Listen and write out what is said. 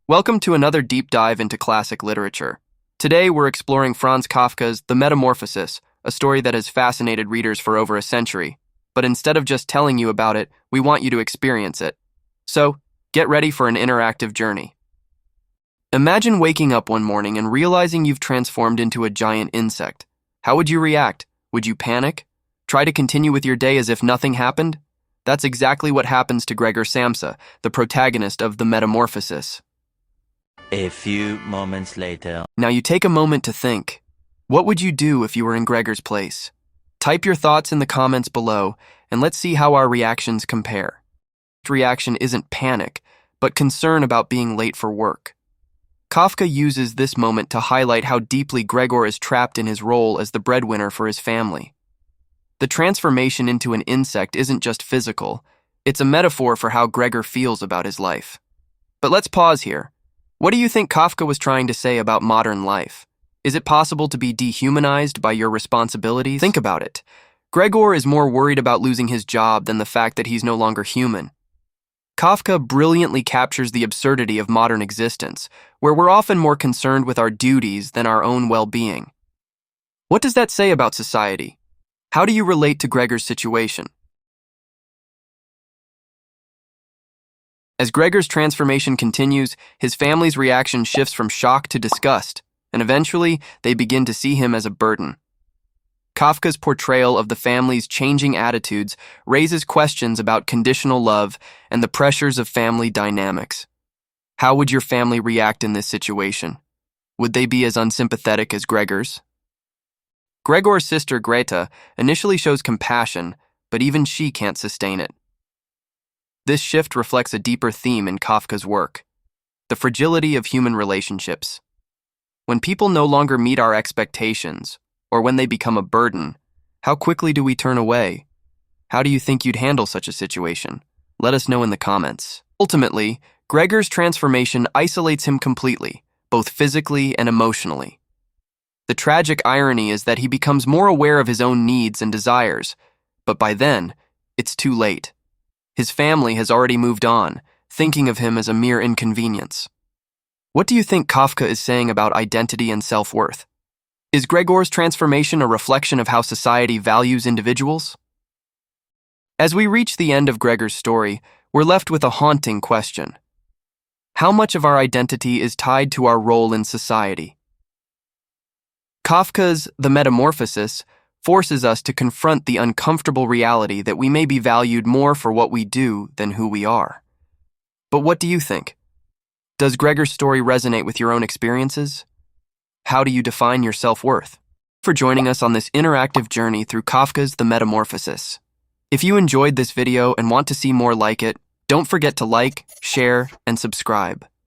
Welcome to another deep dive into classic literature. Today we're exploring Franz Kafka's The Metamorphosis, a story that has fascinated readers for over a century. But instead of just telling you about it, we want you to experience it. So, get ready for an interactive journey. Imagine waking up one morning and realizing you've transformed into a giant insect. How would you react? Would you panic? Try to continue with your day as if nothing happened? That's exactly what happens to Gregor Samsa, the protagonist of The Metamorphosis. A few moments later. Now you take a moment to think. What would you do if you were in Gregor's place? Type your thoughts in the comments below, and let's see how our reactions compare. The reaction isn't panic, but concern about being late for work. Kafka uses this moment to highlight how deeply Gregor is trapped in his role as the breadwinner for his family. The transformation into an insect isn't just physical, it's a metaphor for how Gregor feels about his life. But let's pause here. What do you think Kafka was trying to say about modern life? Is it possible to be dehumanized by your responsibilities? Think about it. Gregor is more worried about losing his job than the fact that he's no longer human. Kafka brilliantly captures the absurdity of modern existence, where we're often more concerned with our duties than our own well-being. What does that say about society? How do you relate to Gregor's situation? As Gregor's transformation continues, his family's reaction shifts from shock to disgust, and eventually they begin to see him as a burden. Kafka's portrayal of the family's changing attitudes raises questions about conditional love and the pressures of family dynamics. How would your family react in this situation? Would they be as unsympathetic as Gregor's? Gregor's sister Greta initially shows compassion, but even she can't sustain it. This shift reflects a deeper theme in Kafka's work: the fragility of human relationships. When people no longer meet our expectations, or when they become a burden, how quickly do we turn away? How do you think you'd handle such a situation? Let us know in the comments. Ultimately, Gregor's transformation isolates him completely, both physically and emotionally. The tragic irony is that he becomes more aware of his own needs and desires, but by then, it's too late. His family has already moved on, thinking of him as a mere inconvenience. What do you think Kafka is saying about identity and self-worth? Is Gregor's transformation a reflection of how society values individuals? As we reach the end of Gregor's story, we're left with a haunting question. How much of our identity is tied to our role in society? Kafka's The Metamorphosis forces us to confront the uncomfortable reality that we may be valued more for what we do than who we are. But what do you think? Does Gregor's story resonate with your own experiences? How do you define your self-worth? Thank you for joining us on this interactive journey through Kafka's The Metamorphosis. If you enjoyed this video and want to see more like it, don't forget to like, share, and subscribe.